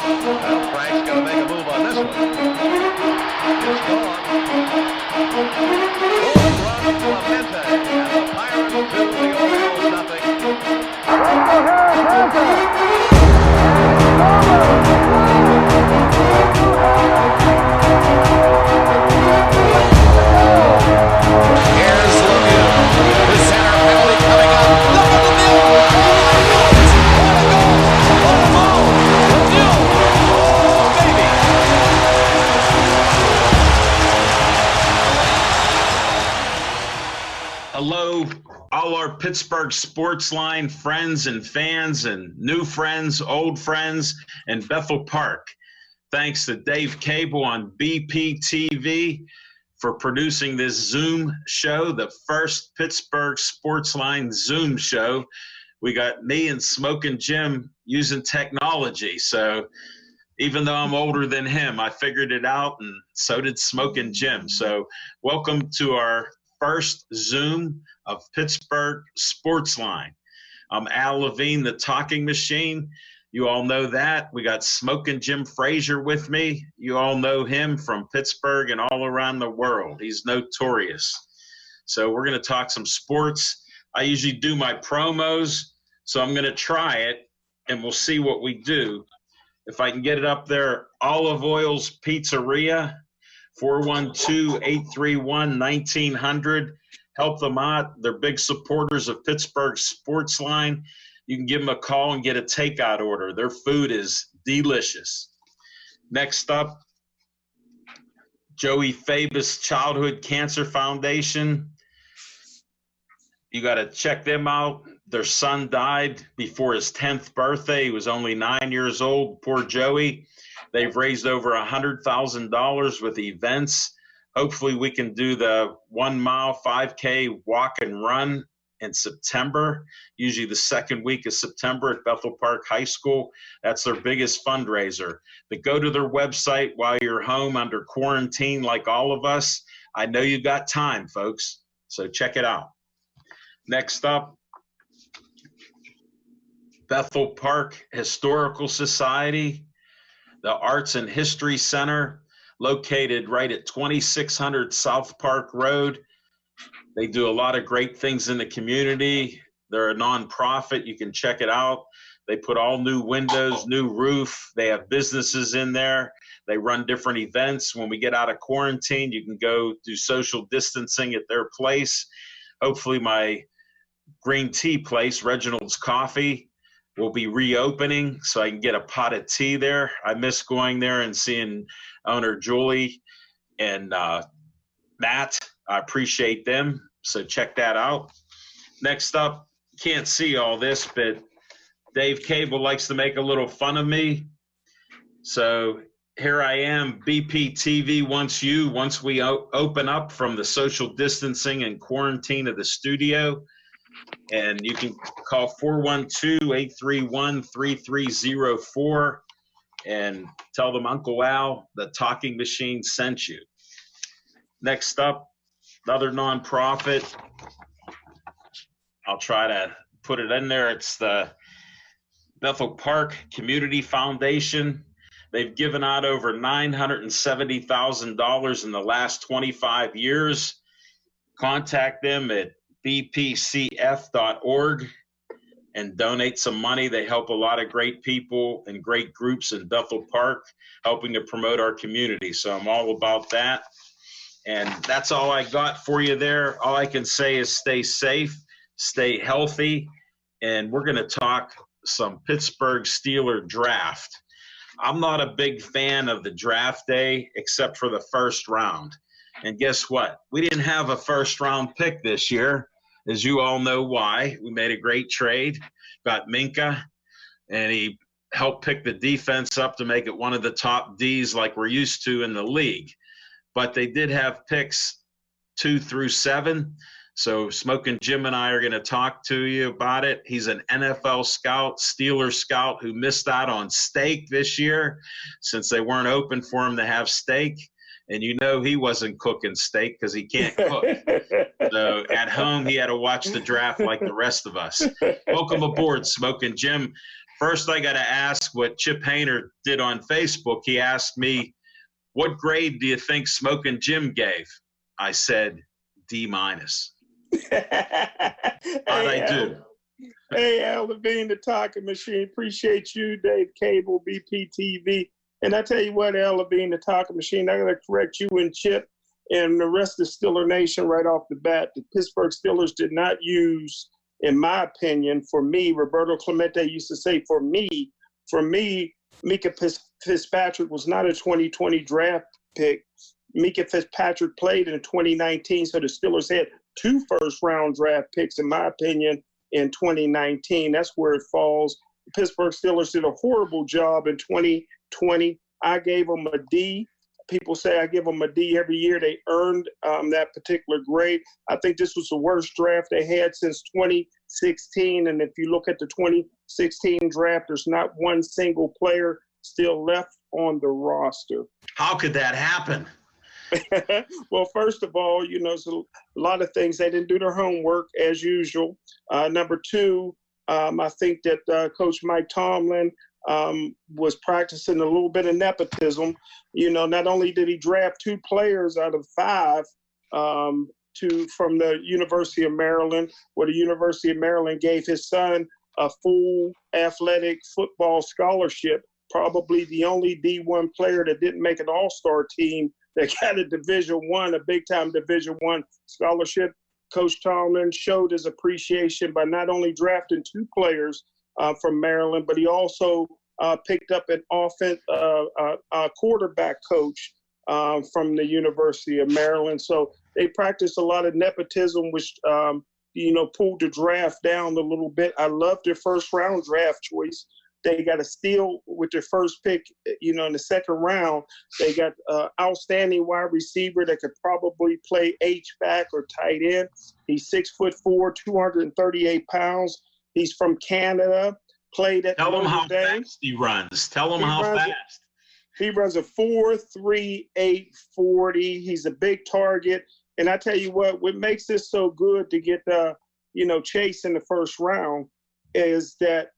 Well, Frank's going to make a move on this one. It's gone. Home run Clemente. And the Pirates 2, the Orioles nothing. Here's Lemieux. The center penalty coming up. Look at Lemieux. Oh my goodness. What a goal. What a goal. Lemieux. Oh baby. Hello, all our Pittsburgh Sports Line friends and fans and new friends, old friends, and Bethel Park. Thanks to Dave Cable on BPTV for producing this Zoom show, the first Pittsburgh Sports Line Zoom show. We got me and Smokin' Jim using technology. So even though I'm older than him, I figured it out, and so did Smokin' Jim. So welcome to our first Zoom of Pittsburgh Sports Line. I'm Al Levine, the talking machine. You all know that. We got Smokin' Jim Frazier with me. You all know him from Pittsburgh and all around the world. He's notorious. So we're going to talk some sports. I usually do my promos, so I'm going to try it, and we'll see what we do. If I can get it up there, Olive Oil's Pizzeria, 412-831-1900. Help them out. They're big supporters of Pittsburgh Sports Line. You can give them a call and get a takeout order. Their food is delicious. Next up, Joey Fabus Childhood Cancer Foundation. You got to check them out. Their son died before his 10th birthday. He was only 9 years old. Poor Joey. They've raised over $100,000 with events. Hopefully we can do the 1 mile 5K walk and run in September, usually the second week of September at Bethel Park High School. That's their biggest fundraiser. But go to their website while you're home under quarantine like all of us. I know you got time, folks, so check it out. Next up, Bethel Park Historical Society, the Arts and History Center, located right at 2600 South Park Road. They do a lot of great things in the community. They're a nonprofit. You can check it out. They put all new windows, new roof. They have businesses in there. They run different events. When we get out of quarantine, you can go do social distancing at their place. Hopefully my green tea place, Reginald's Coffee, will be reopening so I can get a pot of tea there. I miss going there and seeing owner Julie and Matt. I appreciate them. So check that out. Next up, can't see all this, but Dave Cable likes to make a little fun of me. So here I am, BPTV once we open up from the social distancing and quarantine of the studio. And you can call 412-831-3304 and tell them Uncle Al, the talking machine, sent you. Next up, another nonprofit. I'll try to put it in there. It's the Bethel Park Community Foundation. They've given out over $970,000 in the last 25 years. Contact them at bpcf.org and donate some money. They help a lot of great people and great groups in Bethel Park, helping to promote our community. So I'm all about that. And that's all I got for you there. All I can say is stay safe, stay healthy, and we're going to talk some Pittsburgh Steeler draft. I'm not a big fan of the draft day except for the first round. And guess what? We didn't have a first-round pick this year, as you all know why. We made a great trade, got Minkah, and he helped pick the defense up to make it one of the top Ds like we're used to in the league. But they did have picks 2 through 7. So Smokin' Jim and I are going to talk to you about it. He's an NFL scout, Steeler scout, who missed out on steak this year since they weren't open for him to have steak. And you know he wasn't cooking steak because he can't cook. So at home, he had to watch the draft like the rest of us. Welcome aboard, Smokin' Jim. First, I got to ask what Chip Hayner did on Facebook. He asked me, what grade do you think Smoking Jim gave? I said, D-. How'd I do? Hey, Al Levine, the Talking Machine. Appreciate you, Dave Cable, BPTV. And I tell you what, Al Levine, the Talking Machine, I got to correct you and Chip and the rest of the Steeler Nation right off the bat. The Pittsburgh Steelers did not use, in my opinion, for me, Roberto Clemente used to say, for me, Mika Fitzpatrick was not a 2020 draft pick. Mika Fitzpatrick played in 2019, so the Steelers had 2 first-round draft picks, in my opinion, in 2019. That's where it falls. The Pittsburgh Steelers did a horrible job in 2020. I gave them a D. People say I give them a D every year. They earned that particular grade. I think this was the worst draft they had since 2016. And if you look at the 2016 draft, there's not one single player still left on the roster. How could that happen? Well, first of all, there's a lot of things. They didn't do their homework as usual. Number 2, I think that Coach Mike Tomlin was practicing a little bit of nepotism. Not only did he draft 2 players out of 5 from the University of Maryland, where the University of Maryland gave his son a full athletic football scholarship, probably the only D1 player that didn't make an all-star team that got a a big-time Division I scholarship. Coach Tomlin showed his appreciation by not only drafting 2 players from Maryland, but he also picked up an quarterback coach from the University of Maryland. So they practiced a lot of nepotism, which pulled the draft down a little bit. I love their first-round draft choice. They got a steal with their first pick, in the second round. They got outstanding wide receiver that could probably play H-back or tight end. He's 6'4", 238 pounds. He's from Canada, played at Tell him how Notre Dame. fast he runs. Tell him how fast. He runs a 4.38 40. He's a big target. And I tell you what makes this so good to get, Chase in the first round is that,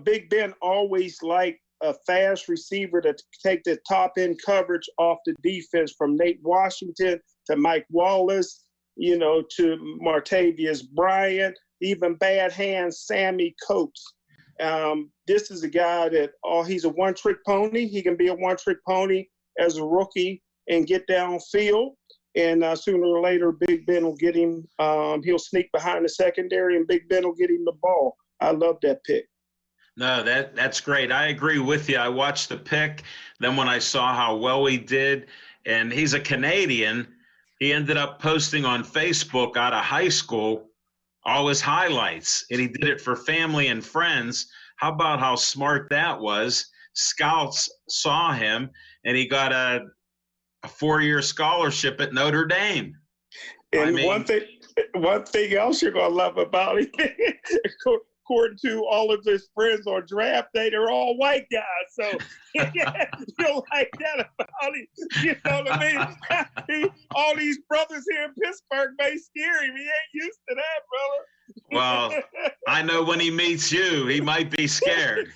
Big Ben always liked a fast receiver to take the top end coverage off the defense, from Nate Washington to Mike Wallace, to Martavius Bryant, even bad hands, Sammy Coates. This is a guy that he's a one-trick pony. He can be a one-trick pony as a rookie and get downfield. And sooner or later, Big Ben will get him. He'll sneak behind the secondary, and Big Ben will get him the ball. I love that pick. No, that's great. I agree with you. I watched the pick. Then when I saw how well he did, and he's a Canadian, he ended up posting on Facebook out of high school all his highlights, and he did it for family and friends. How about how smart that was? Scouts saw him, and he got a 4-year scholarship at Notre Dame. And one thing else you're going to love about him, according to all of his friends on draft day, they're all white guys. So you'll like that about him. You know what I mean? All these brothers here in Pittsburgh may scare him. He ain't used to that, brother. Well, I know when he meets you, he might be scared.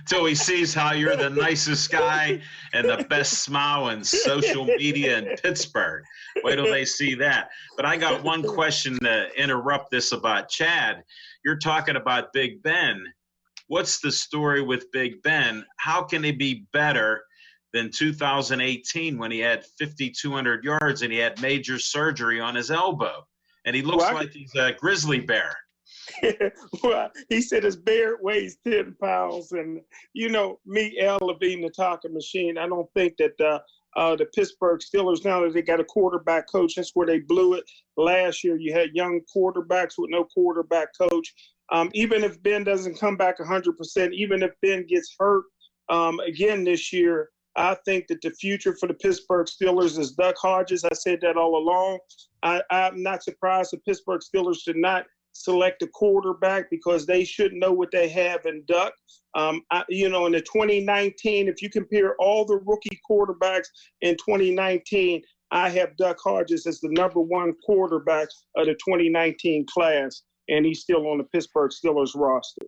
Till he sees how you're the nicest guy and the best smile in social media in Pittsburgh. Wait till they see that. But I got one question to interrupt this about Chad. You're talking about Big Ben. What's the story with Big Ben? How can he be better than 2018 when he had 5,200 yards and he had major surgery on his elbow? And he looks like he's a grizzly bear. Well, he said his beard weighs 10 pounds. And, me, Al Levine, the Talking Machine, I don't think that the Pittsburgh Steelers, now that they got a quarterback coach, that's where they blew it. Last year, you had young quarterbacks with no quarterback coach. Even if Ben doesn't come back 100%, even if Ben gets hurt again this year, I think that the future for the Pittsburgh Steelers is Duck Hodges. I said that all along. I'm not surprised the Pittsburgh Steelers did not select a quarterback because they should know what they have in Duck. In the 2019, if you compare all the rookie quarterbacks in 2019, I have Duck Hodges as the #1 quarterback of the 2019 class. and he's still on the Pittsburgh Steelers roster.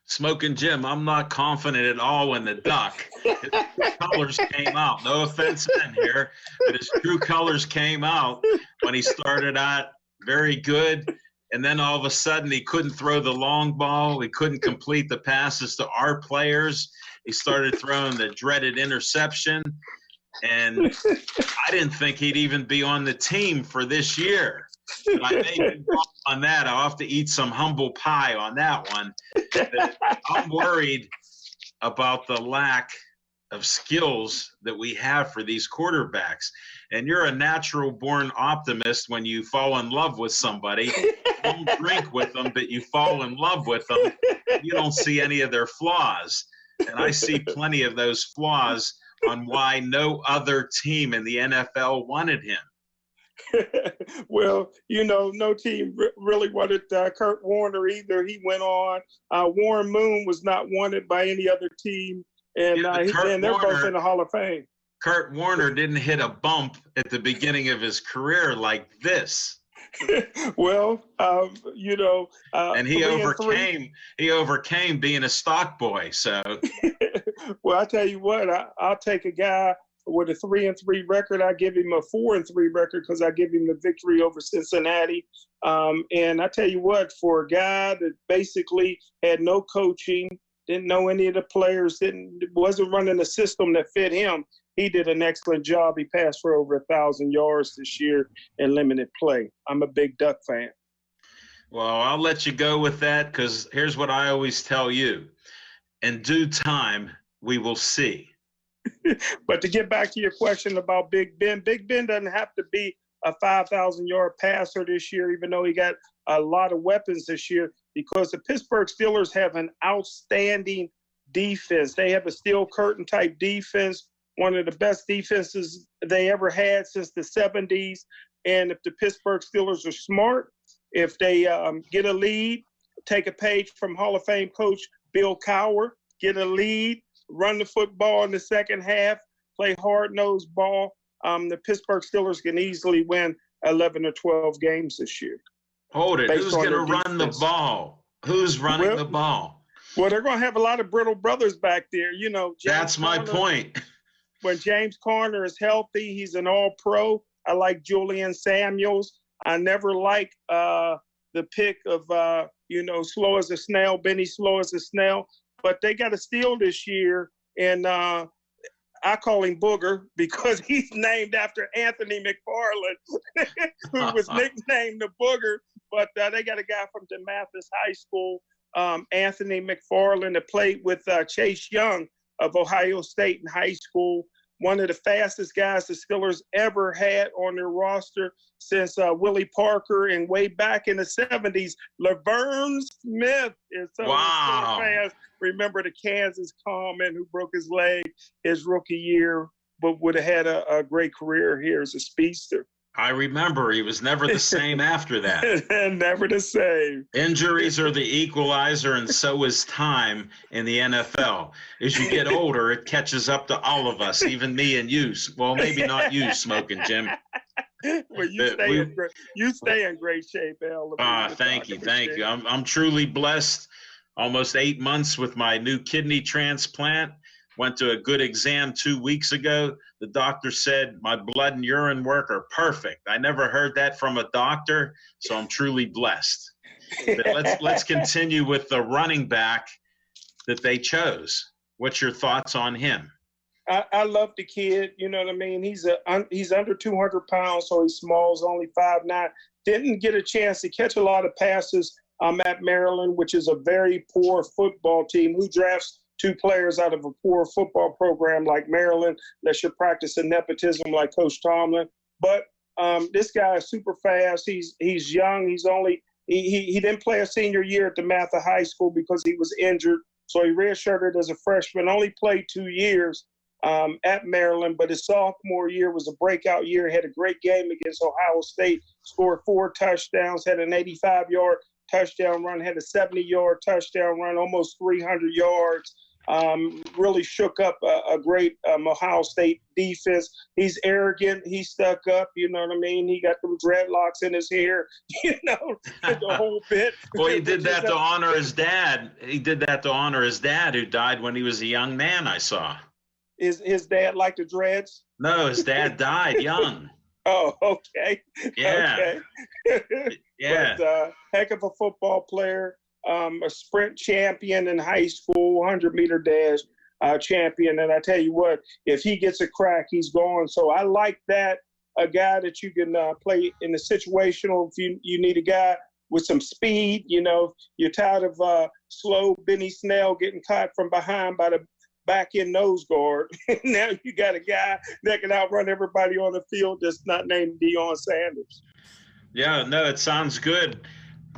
Smoking Jim, I'm not confident at all when the Duck. His true colors came out. No offense in here, but his true colors came out when he started out very good. And then all of a sudden he couldn't throw the long ball. He couldn't complete the passes to our players. He started throwing the dreaded interception. And I didn't think he'd even be on the team for this year. But I may be wrong on that. I'll have to eat some humble pie on that one. But I'm worried about the lack of skills that we have for these quarterbacks. And you're a natural-born optimist when you fall in love with somebody. You don't drink with them, but you fall in love with them. You don't see any of their flaws. And I see plenty of those flaws on why no other team in the NFL wanted him. Well, no team really wanted Kurt Warner either. He went on. Warren Moon was not wanted by any other team, and they're both in the Hall of Fame. Kurt Warner didn't hit a bump at the beginning of his career like this. Well, and he overcame being a stock boy. So, well, I tell you what, I'll take a guy with a 3-3 record. I give him a 4-3 record because I give him the victory over Cincinnati. And I tell you what, for a guy that basically had no coaching, didn't know any of the players, wasn't running a system that fit him, he did an excellent job. He passed for over 1,000 yards this year in limited play. I'm a big Duck fan. Well, I'll let you go with that because here's what I always tell you. In due time, we will see. But to get back to your question about Big Ben doesn't have to be a 5,000-yard passer this year, even though he got a lot of weapons this year, because the Pittsburgh Steelers have an outstanding defense. They have a steel curtain type defense, one of the best defenses they ever had since the 70s. And if the Pittsburgh Steelers are smart, if they get a lead, take a page from Hall of Fame coach Bill Cowher, get a lead, run the football in the second half, play hard-nosed ball, the Pittsburgh Steelers can easily win 11 or 12 games this year. Hold it. Who's going to run the ball? Who's running the ball? Well, they're going to have a lot of brittle brothers back there. That's my point. When James Conner is healthy, he's an all-pro. I like Julian Samuels. I never like the pick of, slow as a snail, Benny Slow as a snail. But they got a steal this year, and I call him Booger because he's named after Anthony McFarland, who was nicknamed the Booger. But they got a guy from DeMatha High School, Anthony McFarland, that played with Chase Young of Ohio State in high school. One of the fastest guys the Steelers ever had on their roster since Willie Parker, and way back in the 70s, Laverne Smith is some of the Steelers fans remember the Kansas Common who broke his leg his rookie year, but would have had a great career here as a speedster. I remember he was never the same after that. Never the same. Injuries are the equalizer, and so is time in the NFL. As you get older, it catches up to all of us, even me and you. Well, maybe not you, Smoking Jim. Well, you stay in great shape, Al. Thank you. I'm truly blessed. Almost 8 months with my new kidney transplant. Went to a good exam 2 weeks ago. The doctor said my blood and urine work are perfect. I never heard that from a doctor, so I'm truly blessed. But let's continue with the running back that they chose. What's your thoughts on him? I love the kid. You know what I mean? He's under 200 pounds, so he's small. He's only 5'9". Didn't get a chance to catch a lot of passes at Maryland, which is a very poor football team. Who drafts 2 players out of a poor football program like Maryland that should practice a nepotism like Coach Tomlin? But this guy is super fast. He's young. He didn't play a senior year at DeMatha High School because he was injured. So he redshirted as a freshman, only played 2 years at Maryland, but his sophomore year was a breakout year. He had a great game against Ohio State, scored 4 touchdowns, had an 85-yard touchdown run, had a 70-yard touchdown run, almost 300 yards. really shook up a great Ohio State defense. He's arrogant. He stuck up. You know what I mean? He got them dreadlocks in his hair. You know, the whole bit. Well, he did that to honor his dad. He did that to honor his dad, who died when he was a young man. I saw. His dad like the dreads? No, his dad died young. Oh, okay. Yeah. Okay. Yeah. But heck of a football player, a sprint champion in high school, 100-meter dash champion. And I tell you what, if he gets a crack, he's gone. So I like that, a guy that you can play in the situational. If you need a guy with some speed, you know, you're tired of slow Benny Snell getting caught from behind by the back end nose guard. Now you got a guy that can outrun everybody on the field that's not named Deion Sanders. Yeah, no, it sounds good.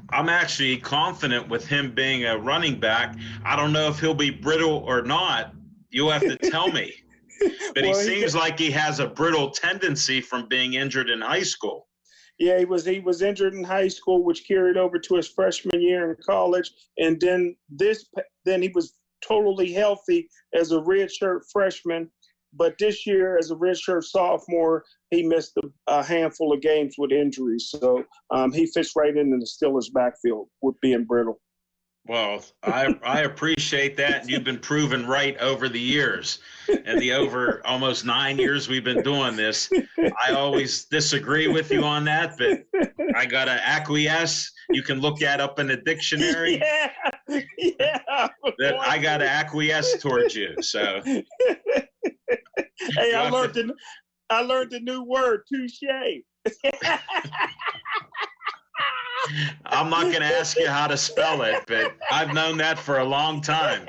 I'm actually confident with him being a running back. I don't know if he'll be brittle or not. You'll have to tell me. But Well, he seems like he has a brittle tendency from being injured in high school. Yeah, he was injured in high school, which carried over to his freshman year in college, and then he was totally healthy as a redshirt freshman. But this year, as a redshirt sophomore, he missed a handful of games with injuries. So he fits right into the Steelers' backfield with being brittle. Well, I appreciate that. And you've been proven right over the years. And the over almost 9 years we've been doing this, I always disagree with you on that, but I got to acquiesce. You can look that up in the dictionary. Yeah. That I got to acquiesce towards you. So, hey, I learned a new word, touche. I'm not going to ask you how to spell it, but I've known that for a long time.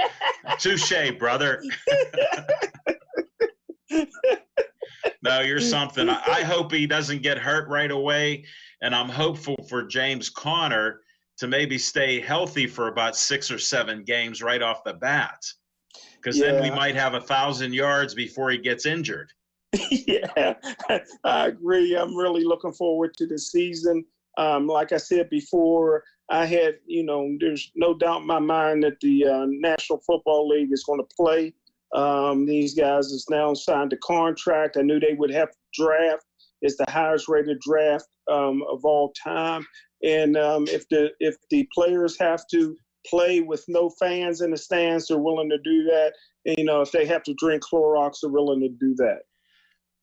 Touche, brother. No, you're something. I hope he doesn't get hurt right away, and I'm hopeful for James Conner to maybe stay healthy for about 6 or 7 games right off the bat, because then we might have 1,000 yards before he gets injured. Yeah, I agree. I'm really looking forward to the season. Like I said before, I had, there's no doubt in my mind that the National Football League is going to play. These guys is now signed a contract. I knew they would have to draft. It's the highest rated draft of all time. And if the players have to play with no fans in the stands, they're willing to do that. And, if they have to drink Clorox, they're willing to do that.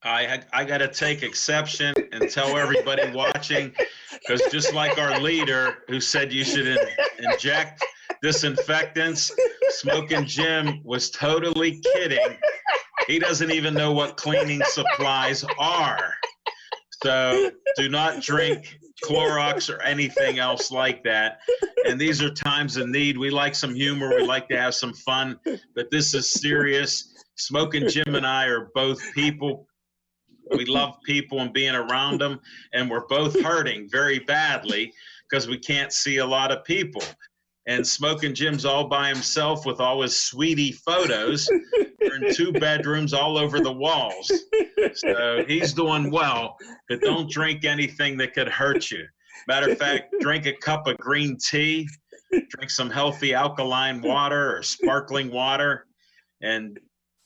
I got to take exception and tell everybody watching, because just like our leader who said you should inject disinfectants, Smoking Jim was totally kidding. He doesn't even know what cleaning supplies are. So do not drink Clorox or anything else like that. And these are times of need. We like some humor. We like to have some fun. But this is serious. Smoking Jim and I are both people. We love people and being around them. And we're both hurting very badly because we can't see a lot of people. And Smoking Jim's all by himself with all his sweetie photos. They're in 2 bedrooms all over the walls. So he's doing well, but don't drink anything that could hurt you. Matter of fact, drink a cup of green tea, drink some healthy alkaline water or sparkling water, and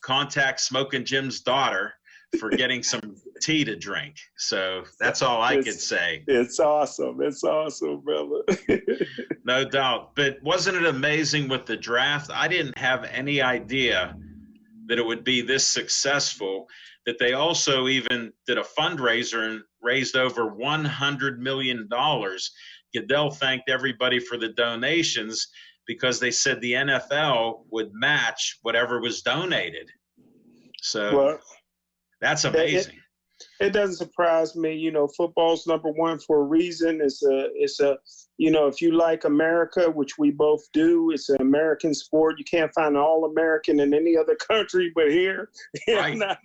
contact Smoking Jim's daughter for getting some tea to drink. So that's all I could say. It's awesome. It's awesome, brother. No doubt. But wasn't it amazing with the draft? I didn't have any idea that it would be this successful, that they also even did a fundraiser and raised over $100 million. Goodell thanked everybody for the donations because they said the NFL would match whatever was donated. So that's amazing. It doesn't surprise me. Football's number one for a reason. It's a if you like America, which we both do, it's an American sport. You can't find an All-American in any other country but here. Right. And I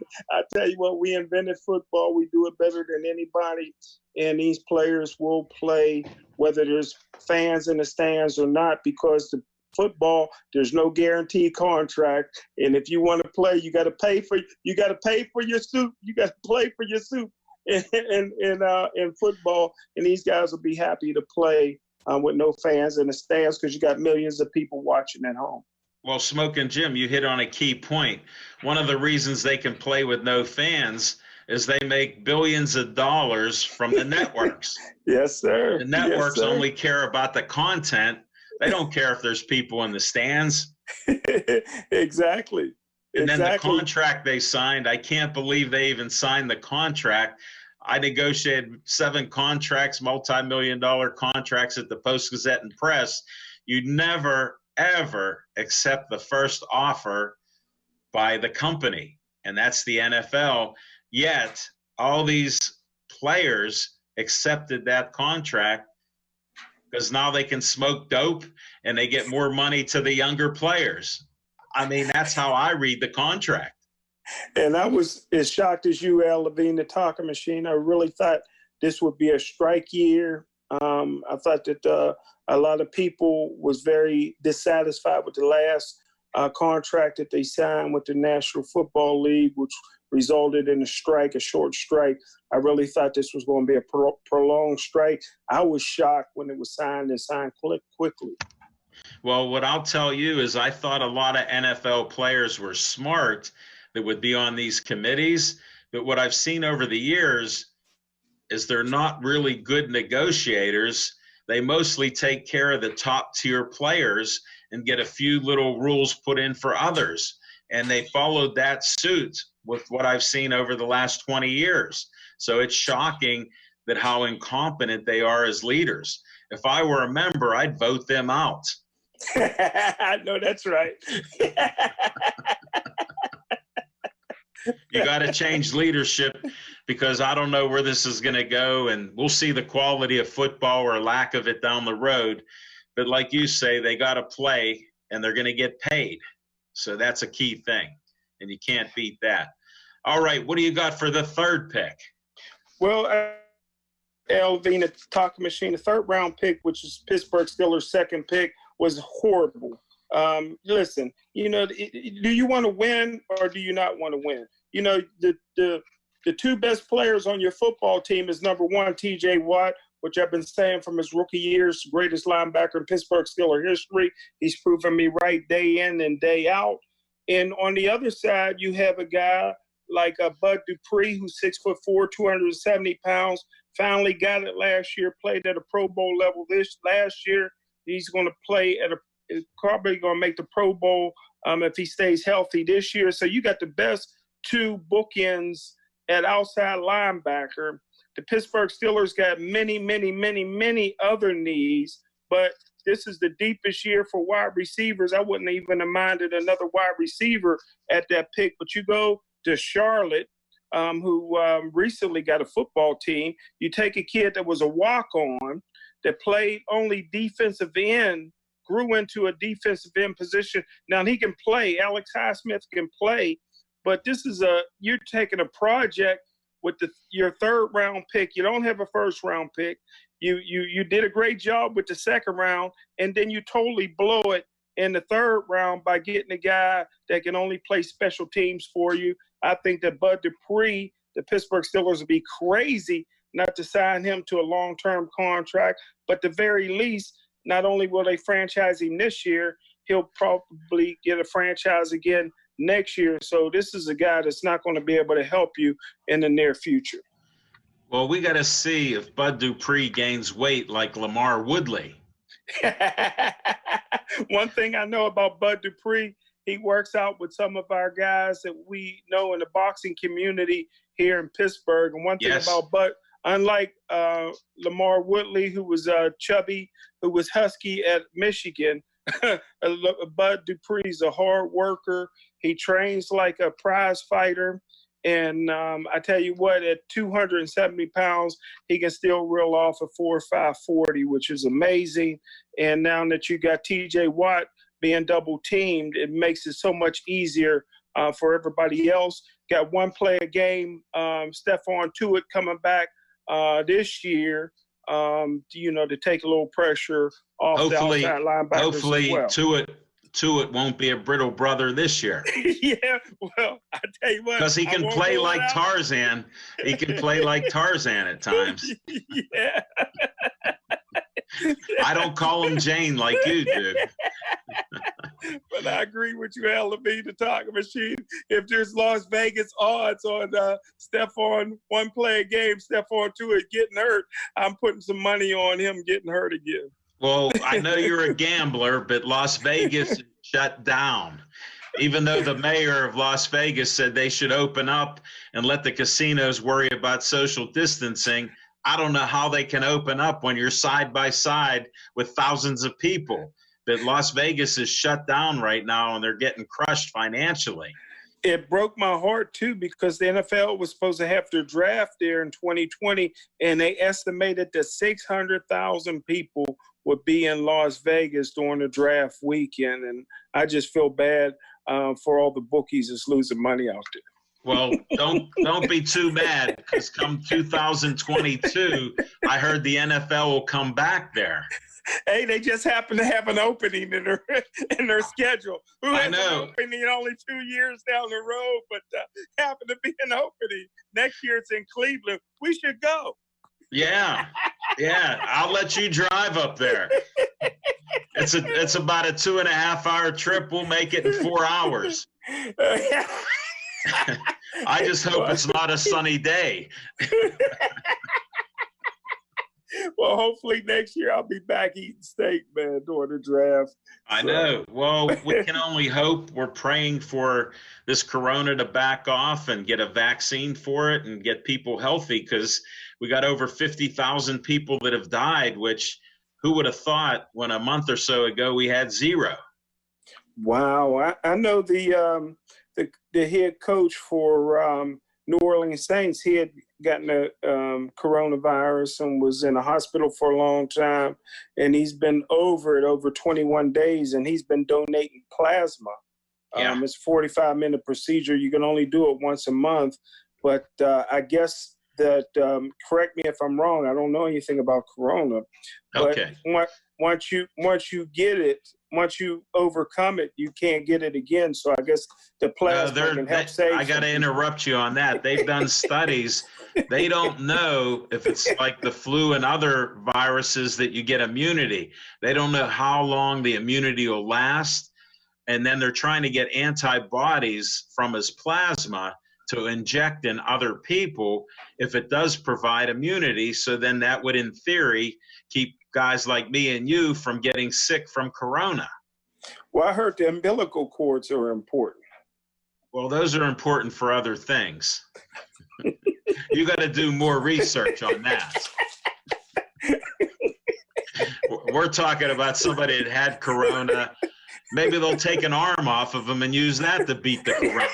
tell you what, we invented football. We do it better than anybody. And these players will play whether there's fans in the stands or not, because the football, there's no guaranteed contract, and if you want to play, you got to pay for your suit. You got to play for your suit in football, and these guys will be happy to play with no fans in the stands because you got millions of people watching at home. Well, Smoking Jim, you hit on a key point. One of the reasons they can play with no fans is they make billions of dollars from the networks. Yes, sir. The networks Yes, sir. only care about the content. They don't care if there's people in the stands. Exactly. And then the Exactly. contract they signed, I can't believe they even signed the contract. I negotiated 7 contracts, multi-million-dollar contracts at the Post-Gazette and Press. You never, ever accept the first offer by the company, and that's the NFL. Yet, all these players accepted that contract because now they can smoke dope and they get more money to the younger players. I mean, that's how I read the contract. And I was as shocked as you, Al Levine, the talking machine. I really thought this would be a strike year. I thought that a lot of people was very dissatisfied with the last contract that they signed with the National Football League, which resulted in a strike, a short strike. I really thought this was going to be a prolonged strike. I was shocked when it was signed and signed quickly. Well, what I'll tell you is I thought a lot of NFL players were smart that would be on these committees. But what I've seen over the years is they're not really good negotiators. They mostly take care of the top tier players and get a few little rules put in for others. And they followed that suit with what I've seen over the last 20 years. So it's shocking that how incompetent they are as leaders. If I were a member, I'd vote them out. I know that's right. You got to change leadership because I don't know where this is going to go, and we'll see the quality of football or lack of it down the road. But like you say, they got to play, and they're going to get paid. So that's a key thing, and you can't beat that. All right, what do you got for the third pick? Well, Al Levine, the talking machine, the third-round pick, which is Pittsburgh Steelers' second pick, was horrible. Listen, you know, do you want to win or do you not want to win? You know, the two best players on your football team is number one, T.J. Watt, which I've been saying from his rookie years, greatest linebacker in Pittsburgh Steelers history. He's proven me right day in and day out. And on the other side, you have a guy like Bud Dupree, who's 6'4", 270 pounds, finally got it last year, played at a Pro Bowl level last year. He's going to play at probably going to make the Pro Bowl if he stays healthy this year. So you got the best two bookends at outside linebacker. The Pittsburgh Steelers got many other needs, but this is the deepest year for wide receivers. I wouldn't even have minded another wide receiver at that pick. But you go to Charlotte, who recently got a football team. You take a kid that was a walk-on, that played only defensive end, grew into a defensive end position. Now he can play. Alex Highsmith can play, but this is you're taking a project with your third round pick. You don't have a first round pick. You did a great job with the second round, and then you totally blow it in the third round by getting a guy that can only play special teams for you. I think that Bud Dupree, the Pittsburgh Steelers would be crazy not to sign him to a long-term contract, but at the very least, not only will they franchise him this year, he'll probably get a franchise again next year. So this is a guy that's not going to be able to help you in the near future. Well, we got to see if Bud Dupree gains weight like LaMarr Woodley. One thing I know about Bud Dupree, he works out with some of our guys that we know in the boxing community here in Pittsburgh. And one thing about Bud, unlike LaMarr Woodley, who was chubby, who was husky at Michigan, Bud Dupree's a hard worker. He trains like a prize fighter. And I tell you what, at 270 pounds, he can still reel off a 4.5 40, which is amazing. And now that you got T.J. Watt being double teamed, it makes it so much easier for everybody else. Got one play a game, Stephon Tuitt coming back this year, to take a little pressure off the outside linebackers. Hopefully, as well. Tuitt won't be a brittle brother this year. Yeah, well, I tell you what. Because he can play like Tarzan. He can play like Tarzan at times. Yeah. I don't call him Jane like you do. But I agree with you, Al Levine, the talking machine. If there's Las Vegas odds on Stephon one play a game, Stephon two is getting hurt, I'm putting some money on him getting hurt again. Well, I know you're a gambler, but Las Vegas is shut down. Even though the mayor of Las Vegas said they should open up and let the casinos worry about social distancing, I don't know how they can open up when you're side by side with thousands of people. But Las Vegas is shut down right now, and they're getting crushed financially. It broke my heart, too, because the NFL was supposed to have their draft there in 2020, and they estimated that 600,000 people would be in Las Vegas during the draft weekend. And I just feel bad for all the bookies that's losing money out there. Well, don't be too mad, because come 2022, I heard the NFL will come back there. Hey, they just happen to have an opening in their schedule. Who has I know. an opening only 2 years down the road, but happen to be an opening. Next year it's in Cleveland. We should go. Yeah, I'll let you drive up there. It's about a 2.5-hour trip. We'll make it in 4 hours. I just hope it's not a sunny day. Well, hopefully next year I'll be back eating steak, man, during the draft. I know. Well, we can only hope. We're praying for this corona to back off and get a vaccine for it and get people healthy, because we got over 50,000 people that have died, which who would have thought when a month or so ago we had 0? Wow. I know the head coach for New Orleans Saints, he had gotten a coronavirus and was in a hospital for a long time, and he's been over 21 days, and he's been donating plasma. Yeah. It's a 45-minute procedure. You can only do it once a month, but I guess that, correct me if I'm wrong, I don't know anything about corona, but Okay. once you get it, once you overcome it, you can't get it again. So I guess the plasma can help save. I got to interrupt you on that. They've done studies. They don't know if it's like the flu and other viruses that you get immunity. They don't know how long the immunity will last. And then they're trying to get antibodies from his plasma to inject in other people if it does provide immunity. So then that would, in theory, keep guys like me and you from getting sick from corona. Well, I heard the umbilical cords are important. Well, those are important for other things. You got to do more research on that. We're talking about somebody that had corona. Maybe they'll take an arm off of them and use that to beat the corona.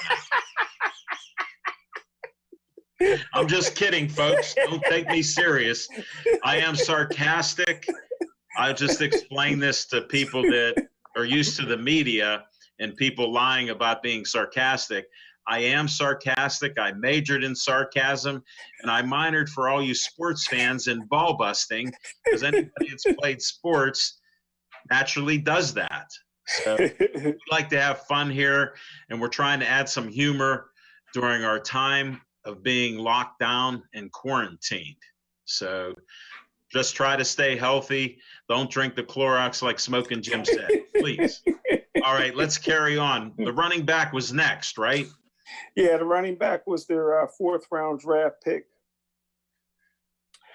I'm just kidding, folks. Don't take me serious. I am sarcastic. I just explain this to people that are used to the media and people lying about being sarcastic. I am sarcastic. I majored in sarcasm, and I minored, for all you sports fans, in ball busting, because anybody that's played sports naturally does that. So we like to have fun here, and we're trying to add some humor during our time of being locked down and quarantined. So just try to stay healthy. Don't drink the Clorox like Smoking Jim said, please. All right, let's carry on. The running back was next, right? Yeah, the running back was their fourth-round draft pick.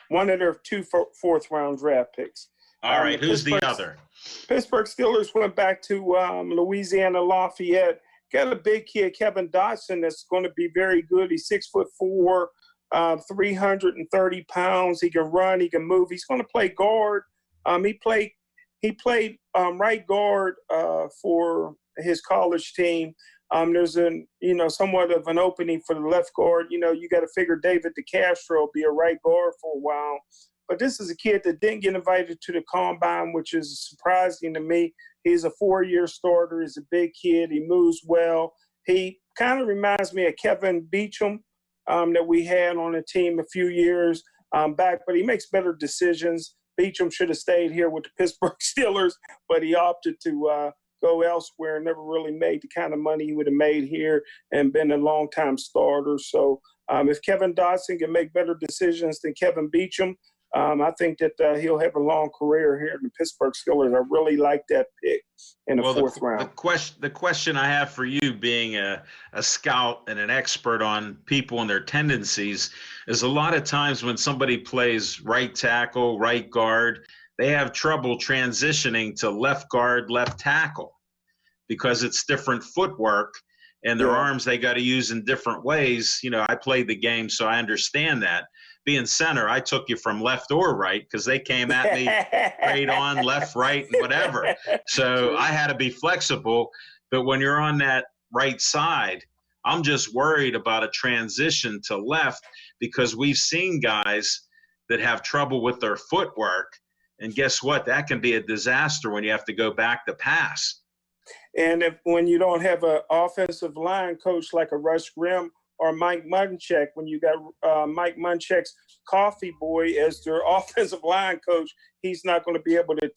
One of their two fourth-round draft picks. All right, who's the other? Pittsburgh Steelers went back to Louisiana Lafayette. Got a big kid, Kevin Dotson, that's going to be very good. He's 6'4", 330 pounds. He can run. He can move. He's going to play guard. He played right guard for his college team. There's somewhat of an opening for the left guard. You got to figure David DeCastro will be a right guard for a while. But this is a kid that didn't get invited to the combine, which is surprising to me. He's a 4-year starter. He's a big kid. He moves well. He kind of reminds me of Kevin Beachum that we had on the team a few years back, but he makes better decisions. Beachum should have stayed here with the Pittsburgh Steelers, but he opted to go elsewhere and never really made the kind of money he would have made here and been a long-time starter. So if Kevin Dotson can make better decisions than Kevin Beachum, I think that he'll have a long career here in the Pittsburgh Steelers. I really like that pick in the fourth round. The question I have for you, being a scout and an expert on people and their tendencies, is a lot of times when somebody plays right tackle, right guard, they have trouble transitioning to left guard, left tackle, because it's different footwork and their arms they got to use in different ways. You know, I played the game, so I understand that. Being center, I took you from left or right because they came at me straight on, left, right, and whatever. So I had to be flexible. But when you're on that right side, I'm just worried about a transition to left, because we've seen guys that have trouble with their footwork. And guess what? That can be a disaster when you have to go back to pass. And when you don't have an offensive line coach like a Russ Grimm or Mike Munchak, when you got Mike Munchak's coffee boy as their offensive line coach, he's not going to be able to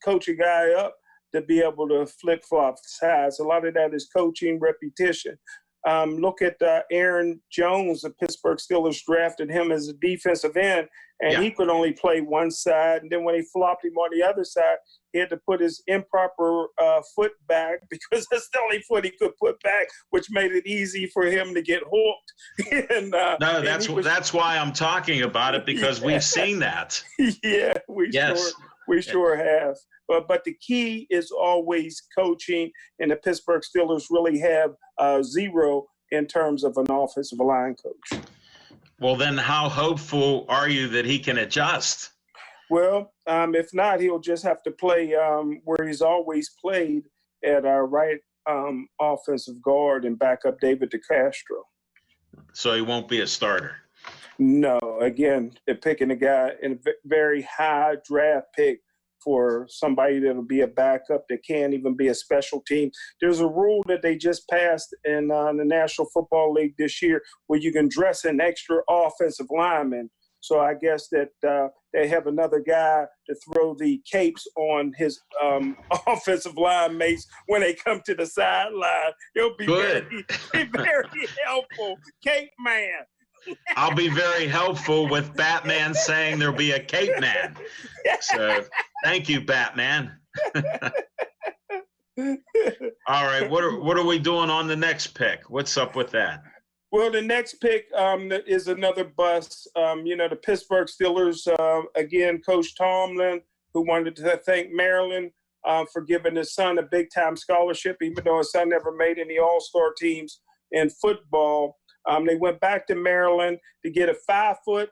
coach a guy up to be able to flip-flop sides. A lot of that is coaching repetition. Look at Aaron Jones. The Pittsburgh Steelers drafted him as a defensive end, and he could only play one side. And then when they flopped him on the other side, he had to put his improper foot back because that's the only foot he could put back, which made it easy for him to get hooked. That's why I'm talking about it, because we've seen that. Yeah, we sure have. But the key is always coaching, and the Pittsburgh Steelers really have zero in terms of an offensive line coach. Well, then how hopeful are you that he can adjust? Well, if not, he'll just have to play where he's always played at our right offensive guard and back up David DeCastro. So he won't be a starter? No. Again, they're picking a guy in a very high draft pick for somebody that'll be a backup that can't even be a special team. There's a rule that they just passed in the National Football League this year where you can dress an extra offensive lineman. So I guess that they have another guy to throw the capes on his offensive line mates when they come to the sideline. He'll be very helpful. Cape man. I'll be very helpful with Batman saying there'll be a cape man. So thank you, Batman. All right. What are we doing on the next pick? What's up with that? Well, the next pick is another bust. The Pittsburgh Steelers, again, Coach Tomlin, who wanted to thank Maryland for giving his son a big-time scholarship, even though his son never made any all-star teams in football. They went back to Maryland to get a 5'11",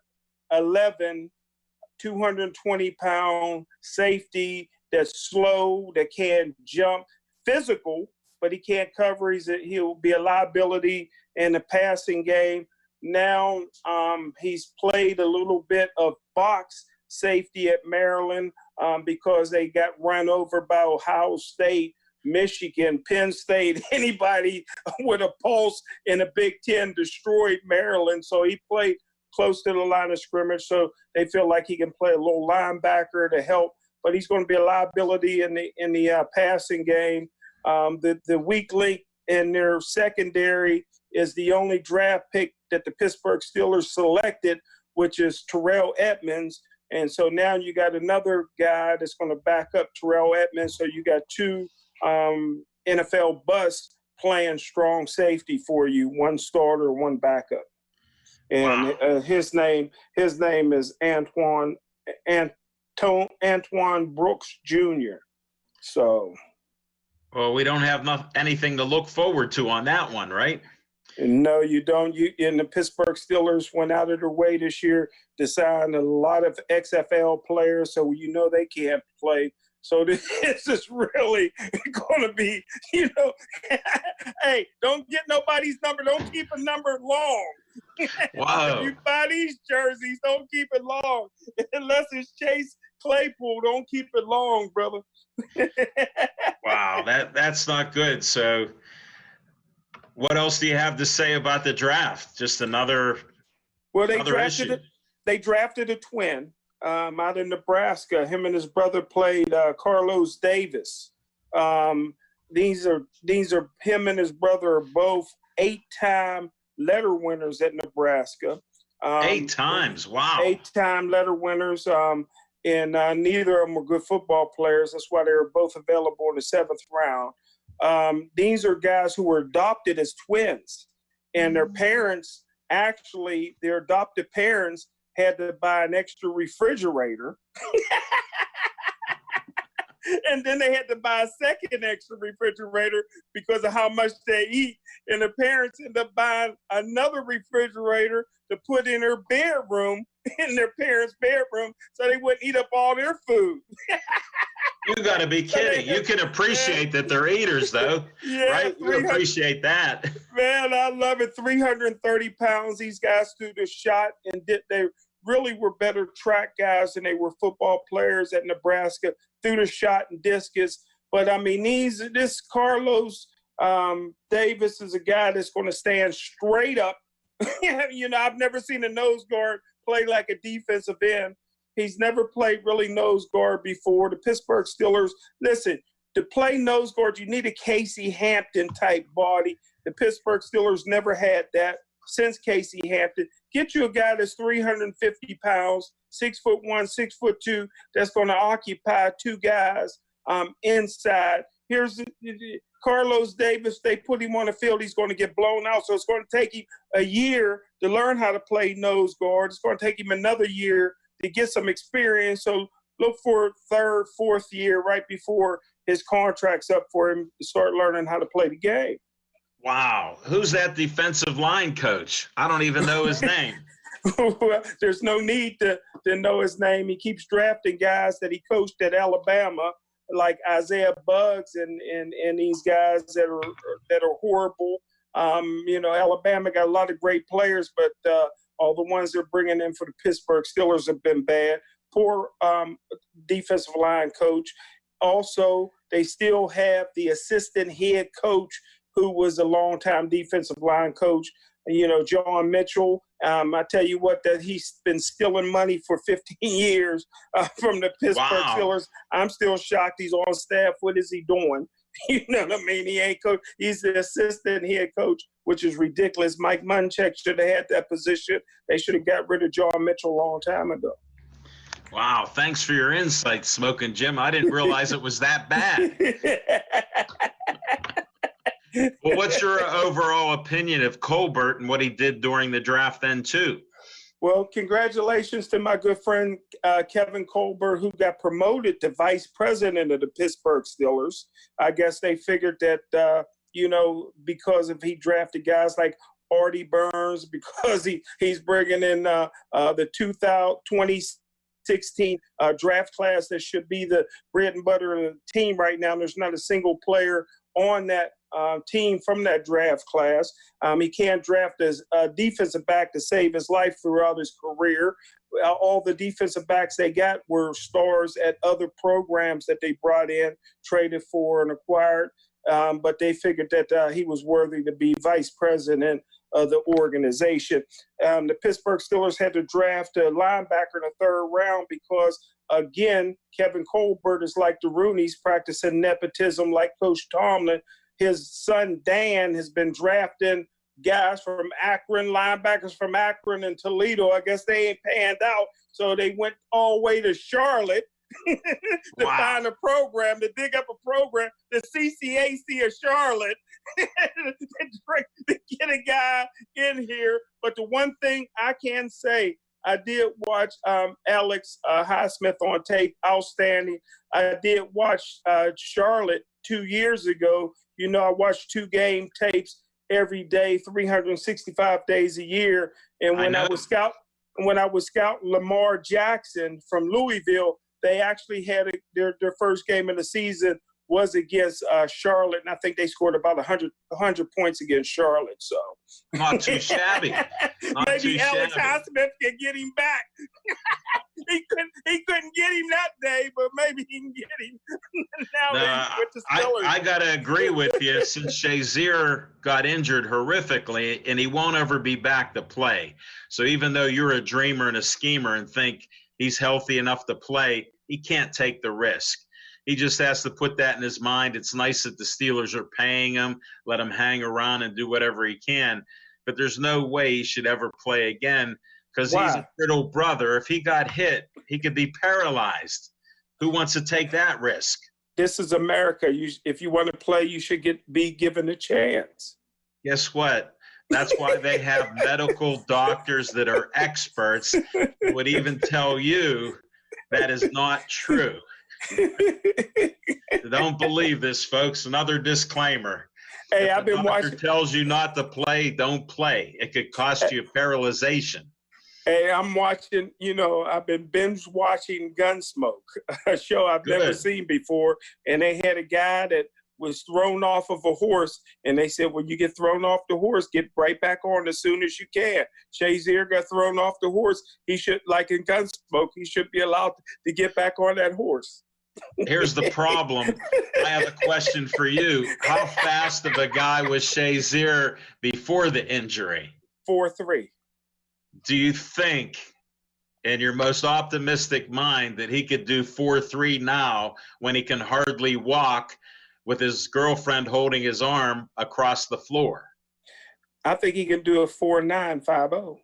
220-pound safety that's slow, that can't jump, physical, but he can't cover. He'll be a liability in the passing game. Now he's played a little bit of box safety at Maryland because they got run over by Ohio State, Michigan, Penn State. Anybody with a pulse in the Big Ten destroyed Maryland. So he played close to the line of scrimmage. So they feel like he can play a little linebacker to help, but he's going to be a liability in the passing game. The weak link in their secondary is the only draft pick that the Pittsburgh Steelers selected, which is Terrell Edmunds. And so now you got another guy that's going to back up Terrell Edmunds. So you got two NFL busts playing strong safety for you, one starter, one backup. And his name is Antoine Brooks Jr. So. Well, we don't have anything to look forward to on that one, right? No, you don't. And the Pittsburgh Steelers went out of their way this year to sign a lot of XFL players, so you know they can't play. So this is really going to be, hey, don't get nobody's number. Don't keep a number long. Wow. If you buy these jerseys, don't keep it long. Unless it's Chase Claypool, don't keep it long, brother. Wow, that's not good. So what else do you have to say about the draft? Just another They drafted a twin out in Nebraska. Him and his brother played Carlos Davis. These are him and his brother are both 8-time letter winners at Nebraska. 8 times. Wow. 8-time letter winners. And neither of them were good football players. That's why they were both available in the 7th round. These are guys who were adopted as twins, and their parents, actually, their adopted parents had to buy an extra refrigerator. And then they had to buy a second extra refrigerator because of how much they eat. And the parents ended up buying another refrigerator to put in their bedroom, in their parents' bedroom, so they wouldn't eat up all their food. You got to be kidding. You can appreciate that they're eaters, though, right? You appreciate that. Man, I love it. 330 pounds. These guys threw the shot, and they really were better track guys than they were football players at Nebraska. Threw the shot and discus. But, I mean, this Carlos Davis is a guy that's going to stand straight up. You know, I've never seen a nose guard play like a defensive end. He's never played really nose guard before. The Pittsburgh Steelers, listen, to play nose guard, you need a Casey Hampton type body. The Pittsburgh Steelers never had that since Casey Hampton. Get you a guy that's 350 pounds, 6'1", 6'2", that's going to occupy 2 guys inside. Here's Carlos Davis. They put him on the field. He's going to get blown out. So it's going to take him a year to learn how to play nose guard. It's going to take him another year to get some experience. So look for 3rd, 4th year right before his contract's up for him to start learning how to play the game. Wow. Who's that defensive line coach? I don't even know his name. Well, there's no need to know his name. He keeps drafting guys that he coached at Alabama, like Isaiah Buggs and these guys that are horrible. You know, Alabama got a lot of great players, but all the ones they're bringing in for the Pittsburgh Steelers have been bad. Poor defensive line coach. Also, they still have the assistant head coach who was a longtime defensive line coach, you know, John Mitchell. I tell you what, that he's been stealing money for 15 years from the Pittsburgh Steelers. I'm still shocked he's on staff. What is he doing? You know what I mean? He ain't coach. He's the assistant head coach, which is ridiculous. Mike Munchak should have had that position. They should have got rid of John Mitchell a long time ago. Wow. Thanks for your insight, Smoking Jim. I didn't realize it was that bad. Well, what's your overall opinion of Colbert and what he did during the draft then, too? Well, congratulations to my good friend Kevin Colbert, who got promoted to vice president of the Pittsburgh Steelers. I guess they figured that, you know, because if he drafted guys like Artie Burns, because he's bringing in the 2016 draft class that should be the bread and butter of the team right now. There's not a single player on that team from that draft class. He can't draft as a defensive back to save his life throughout his career. All the defensive backs they got were stars at other programs that they brought in, traded for, and acquired. But they figured that he was worthy to be vice president of the organization. The Pittsburgh Steelers had to draft a linebacker in the 3rd round because, again, Kevin Colbert is like the Rooneys, practicing nepotism like Coach Tomlin. His son, Dan, has been drafting guys from Akron, linebackers from Akron and Toledo. I guess they ain't panned out, so they went all the way to Charlotte to find a program, to dig up a program, the CCAC of Charlotte, to get a guy in here. But the one thing I can say, I did watch Alex Highsmith on tape, outstanding. I did watch Charlotte 2 years ago. You know, I watched 2 game tapes every day, 365 days a year. And when I was scouting Lamar Jackson from Louisville, they actually had their first game of the season was against Charlotte, and I think they scored about 100 points against Charlotte. So not too shabby. Maybe Alex Highsmith can get him back. he couldn't get him that day, but maybe he can get him now with the Steelers. I gotta agree with you. Since Shazier got injured horrifically, and he won't ever be back to play. So even though you're a dreamer and a schemer and think he's healthy enough to play, he can't take the risk. He just has to put that in his mind. It's nice that the Steelers are paying him, let him hang around and do whatever he can. But there's no way he should ever play again because he's a Why? brittle brother. If he got hit, he could be paralyzed. Who wants to take that risk? This is America. If you want to play, you should be given a chance. Guess what? That's why they have medical doctors that are experts who would even tell you that is not true. Don't believe this, folks. Another disclaimer. Hey, If I've the been doctor watching. tells you not to play, don't play. It could cost you paralyzation. Hey, I'm watching. I've been binge watching Gunsmoke, a show I've never Good. seen before. And they had a guy that was thrown off of a horse, and they said, "When you get thrown off the horse, get right back on as soon as you can." Shazier got thrown off the horse. He should, like in Gunsmoke, he should be allowed to get back on that horse. Here's the problem. I have a question for you. How fast of a guy was Shazier before the injury? 4-3. Do you think, in your most optimistic mind, that he could do 4-3 now when he can hardly walk with his girlfriend holding his arm across the floor? I think he can do a 4.950.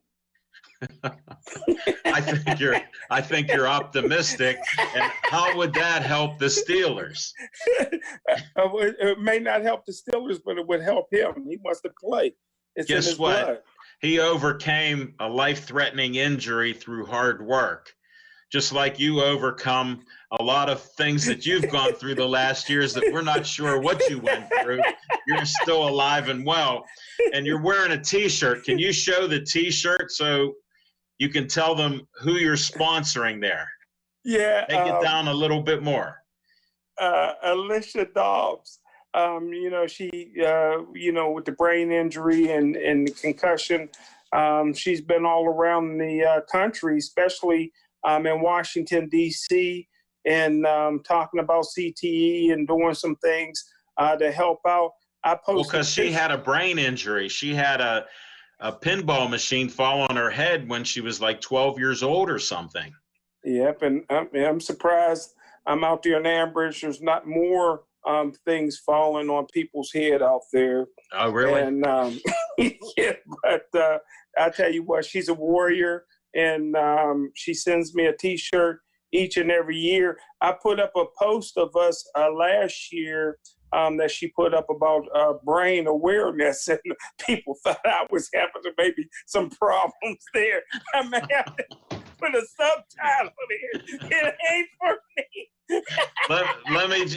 I think you're optimistic. And how would that help the Steelers? It may not help the Steelers, but it would help him. He wants to play. It's in Guess his what? blood. He overcame a life-threatening injury through hard work. Just like you overcome a lot of things that you've gone through the last years that we're not sure what you went through. You're still alive and well. And you're wearing a T-shirt. Can you show the T-shirt so you can tell them who you're sponsoring there? Yeah. Take it down a little bit more. Alicia Dobbs. She, with the brain injury and the concussion, she's been all around the country, especially in Washington, D.C., and talking about CTE and doing some things to help out. I posted. Well, because she had a brain injury. She had a pinball machine fall on her head when she was like 12 years old or something. Yep, and I'm surprised I'm out there in Ambridge. There's not more things falling on people's head out there. Oh, really? And yeah, but I tell you what, she's a warrior, and she sends me a T-shirt each and every year. I put up a post of us last year that she put up about brain awareness, and people thought I was having maybe some problems there. I may have to put a subtitle here. It ain't for me.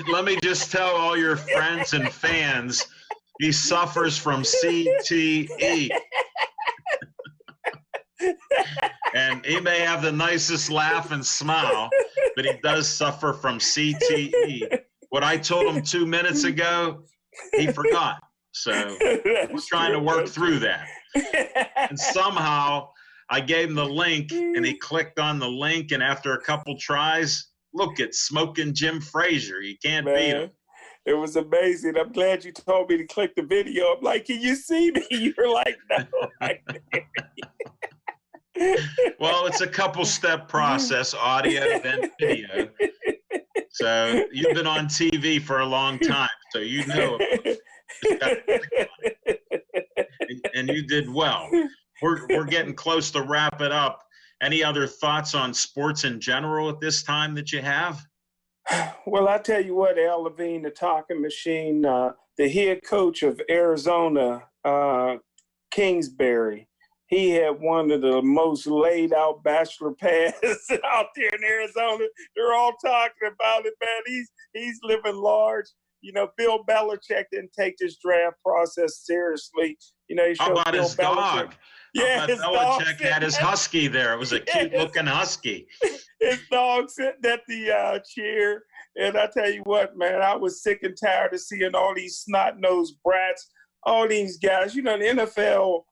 let me just tell all your friends and fans, he suffers from CTE. And he may have the nicest laugh and smile, but he does suffer from CTE. What I told him 2 minutes ago, he forgot. So we're trying to work through that. And somehow I gave him the link, and he clicked on the link, and after a couple tries, look at smoking Jim Frazier. You can't beat him. It was amazing. I'm glad you told me to click the video. I'm like, can you see me? You're like, no. Well, it's a couple-step process, audio, then video. So you've been on TV for a long time, so you know. And you did well. We're getting close to wrap it up. Any other thoughts on sports in general at this time that you have? Well, I tell you what, Al Levine, the talking machine, the head coach of Arizona, Kingsbury, he had one of the most laid out bachelor pads out there in Arizona. They're all talking about it, man. He's living large. Bill Belichick didn't take this draft process seriously. He How about Bill his Belichick. dog? Yeah, his dog Belichick had his husky there. It was a cute-looking husky. His dog sitting at the chair. And I tell you what, man, I was sick and tired of seeing all these snot-nosed brats, all these guys. The NFL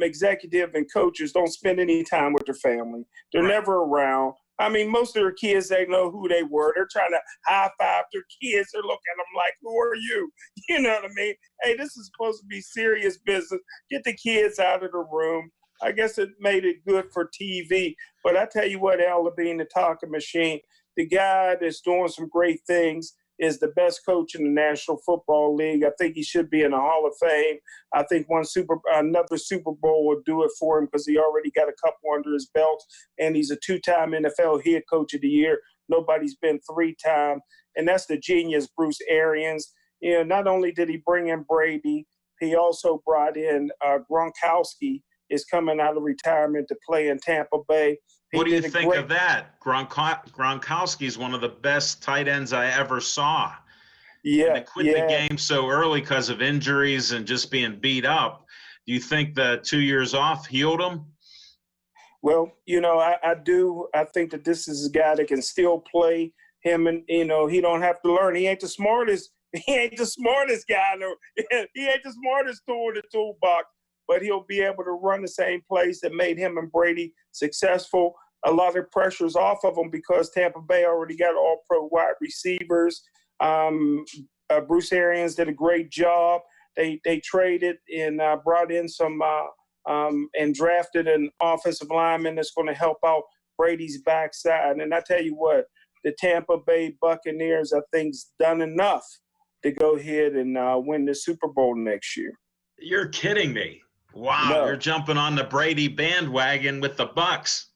executive and coaches don't spend any time with their family. They're never around. I mean, most of their kids, they know who they were. They're trying to high-five their kids. They're looking at them like, who are you? You know what I mean? Hey, this is supposed to be serious business. Get the kids out of the room. I guess it made it good for TV. But I tell you what, Al Levine, the talking machine, the guy that's doing some great things, is the best coach in the National Football League. I think he should be in the Hall of Fame. I think another Super Bowl will do it for him because he already got a couple under his belt, and he's a 2-time NFL Head Coach of the Year. Nobody's been 3-time, and that's the genius, Bruce Arians. You know, not only did he bring in Brady, he also brought in Gronkowski is coming out of retirement to play in Tampa Bay. What do you think of that? Gronkowski is one of the best tight ends I ever saw. Yeah, they quit the game so early because of injuries and just being beat up. Do you think the 2 years off healed him? Well, you know, I do. I think that this is a guy that can still play him, and you know, he don't have to learn. He ain't the smartest. He ain't the smartest guy. No, he ain't the smartest tool in the toolbox. But he'll be able to run the same plays that made him and Brady successful. A lot of pressure's off of him because Tampa Bay already got all-pro wide receivers. Bruce Arians did a great job. They traded and brought in some and drafted an offensive lineman that's going to help out Brady's backside. And I tell you what, the Tampa Bay Buccaneers, I think, is done enough to go ahead and win the Super Bowl next year. You're kidding me. Wow, no. You're jumping on the Brady bandwagon with the Bucks.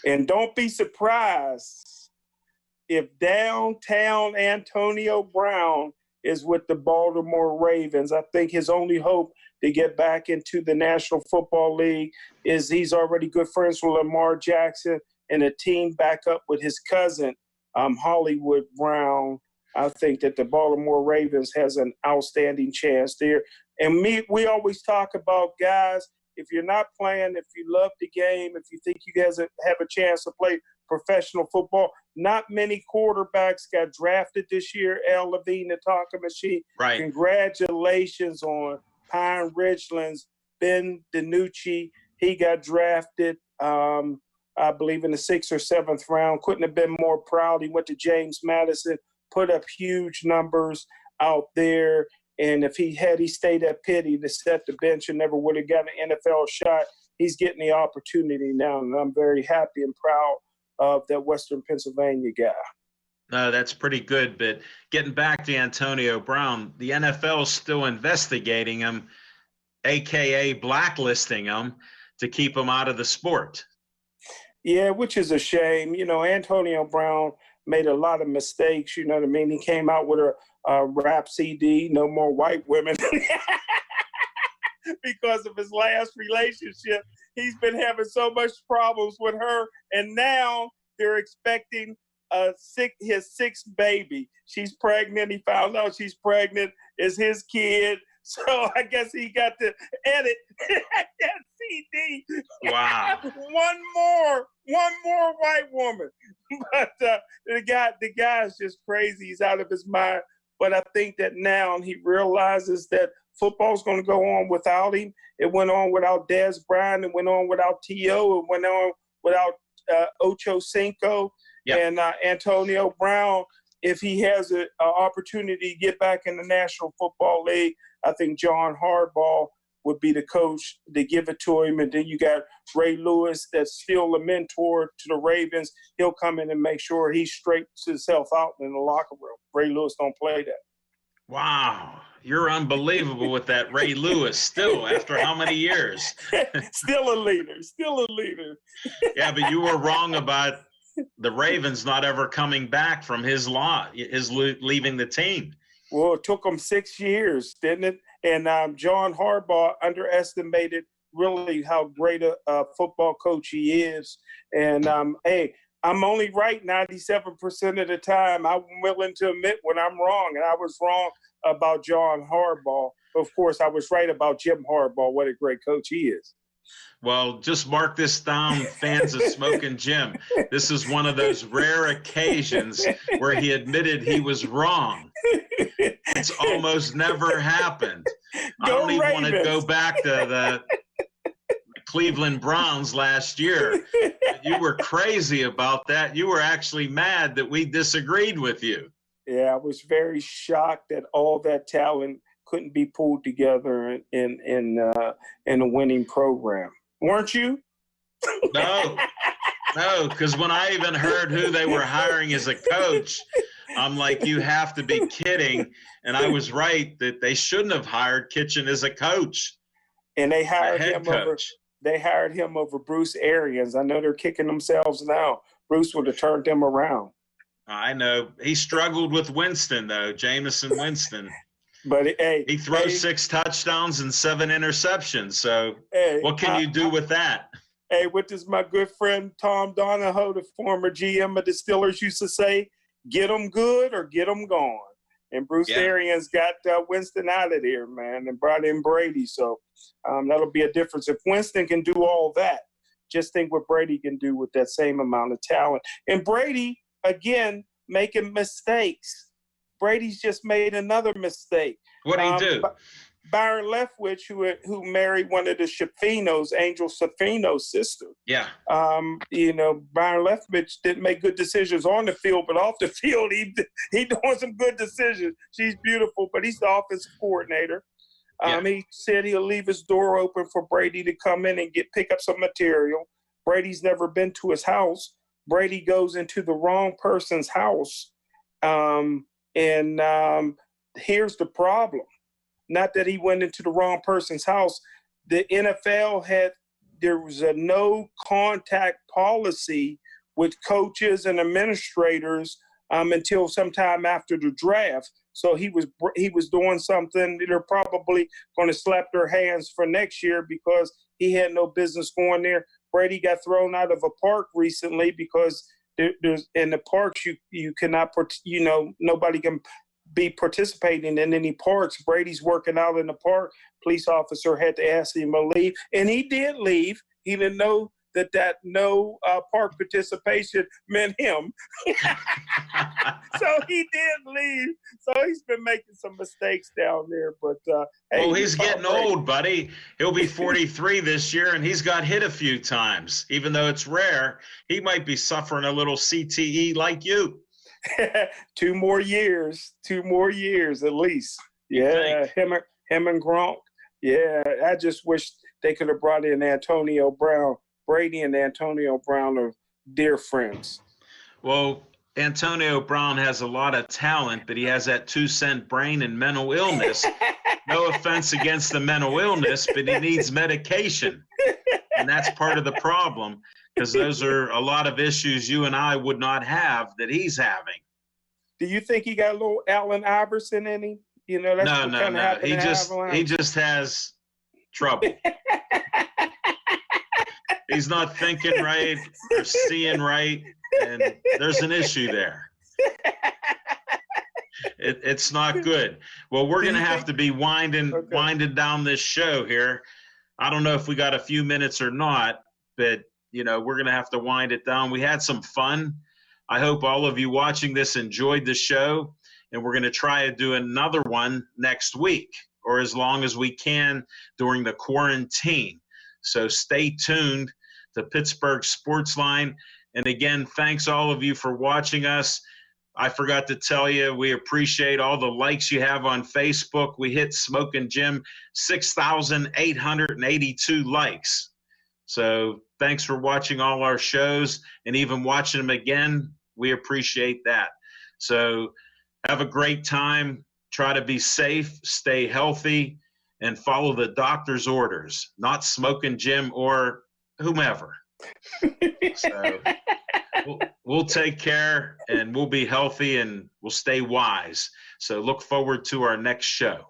And don't be surprised if downtown Antonio Brown is with the Baltimore Ravens. I think his only hope to get back into the National Football League is he's already good friends with Lamar Jackson and a team back up with his cousin, Hollywood Brown. I think that the Baltimore Ravens has an outstanding chance there. And we always talk about, guys, if you're not playing, if you love the game, if you think you guys have a chance to play professional football, not many quarterbacks got drafted this year. Al Levine, the talking machine. Right. Congratulations on Pine Ridgeland's Ben DiNucci. He got drafted, I believe, in the 6th or 7th round. Couldn't have been more proud. He went to James Madison, put up huge numbers out there. And if he stayed at Pitt, he'd have set the bench and never would have got an NFL shot. He's getting the opportunity now, and I'm very happy and proud of that Western Pennsylvania guy. No, that's pretty good. But getting back to Antonio Brown, the NFL is still investigating him, a.k.a. blacklisting him, to keep him out of the sport. Yeah, which is a shame. You know, Antonio Brown made a lot of mistakes, you know what I mean? He came out with a rap CD, No More White Women, because of his last relationship. He's been having so much problems with her, and now they're expecting his 6th baby. She's pregnant. He found out she's pregnant. It's his kid. So I guess he got to edit that CD. Wow. One more white woman. But the guy is just crazy. He's out of his mind. But I think that now he realizes that football's going to go on without him. It went on without Dez Bryant. It went on without T.O. It went on without Ocho Cinco. Yep. And Antonio Brown. If he has an opportunity to get back in the National Football League, I think John Harbaugh would be the coach to give it to him. And then you got Ray Lewis, that's still a mentor to the Ravens. He'll come in and make sure he straightens himself out in the locker room. Ray Lewis don't play that. Wow. You're unbelievable with that Ray Lewis still, after how many years? Still a leader. Yeah, but you were wrong about the Ravens not ever coming back from his leaving the team. Well, it took him 6 years, didn't it? And John Harbaugh underestimated really how great a football coach he is. And, hey, I'm only right 97% of the time. I'm willing to admit when I'm wrong, and I was wrong about John Harbaugh. Of course, I was right about Jim Harbaugh. What a great coach he is. Well, just mark this down, fans of Smokin' Jim. This is one of those rare occasions where he admitted he was wrong. It's almost never happened. I don't even want to go back to the Cleveland Browns last year. You were crazy about that. You were actually mad that we disagreed with you. Yeah, I was very shocked that all that talent couldn't be pulled together in a winning program. Weren't you? No, because when I even heard who they were hiring as a coach, I'm like, you have to be kidding. And I was right that they shouldn't have hired Kitchen as a coach, And they a hired head him over. coach. They hired him over Bruce Arians. I know they're kicking themselves now. Bruce would have turned them around. I know. He struggled with Winston, though, Jameson Winston. But hey, He throws 6 touchdowns and 7 interceptions. So hey, what can you do with that? Hey, what does my good friend Tom Donahoe, the former GM of the Steelers, used to say? Get them good or get them gone. And Bruce Arians got Winston out of there, man, and brought in Brady. So that'll be a difference. If Winston can do all that, just think what Brady can do with that same amount of talent. And Brady, again, making mistakes. Brady's just made another mistake. What did he do? Byron Leftwich, who married one of the Shafinos, Angel Safino's sister. Yeah. Byron Leftwich didn't make good decisions on the field, but off the field, he doing some good decisions. She's beautiful, but he's the offensive coordinator. He said he'll leave his door open for Brady to come in and pick up some material. Brady's never been to his house. Brady goes into the wrong person's house. Here's the problem. Not that he went into the wrong person's house. The NFL there was a no contact policy with coaches and administrators until sometime after the draft. So he was doing something. They're probably going to slap their hands for next year because he had no business going there. Brady got thrown out of a park recently because there's in the parks you cannot nobody can be participating in any parks. Brady's working out in the park. Police officer had to ask him to leave, and he did leave. He didn't know that no park participation meant him. So he did leave. So he's been making some mistakes down there. But hey, he's getting old, buddy. He'll be 43 this year, and he's got hit a few times. Even though it's rare, he might be suffering a little CTE like you. 2 more years at least. Yeah, him and Gronk. Yeah, I just wish they could have brought in Antonio Brown. Brady and Antonio Brown are dear friends. Well, Antonio Brown has a lot of talent, but he has that 2-cent brain and mental illness. No offense against the mental illness, but he needs medication. And that's part of the problem, because those are a lot of issues you and I would not have that he's having. Do you think he got a little Allen Iverson in him? That's No. He just has trouble. He's not thinking right or seeing right, and there's an issue there. It's not good. Well, we're going to have to be winding down this show here. I don't know if we got a few minutes or not, but, we're going to have to wind it down. We had some fun. I hope all of you watching this enjoyed the show, and we're going to try to do another one next week or as long as we can during the quarantine. So stay tuned to Pittsburgh Sportsline. And again, thanks all of you for watching us. I forgot to tell you, we appreciate all the likes you have on Facebook. We hit Smokin' Jim 6,882 likes. So thanks for watching all our shows and even watching them again. We appreciate that. So have a great time. Try to be safe, stay healthy, and follow the doctor's orders, not Smokin' Jim or whomever. So we'll take care, and we'll be healthy, and we'll stay wise. So look forward to our next show.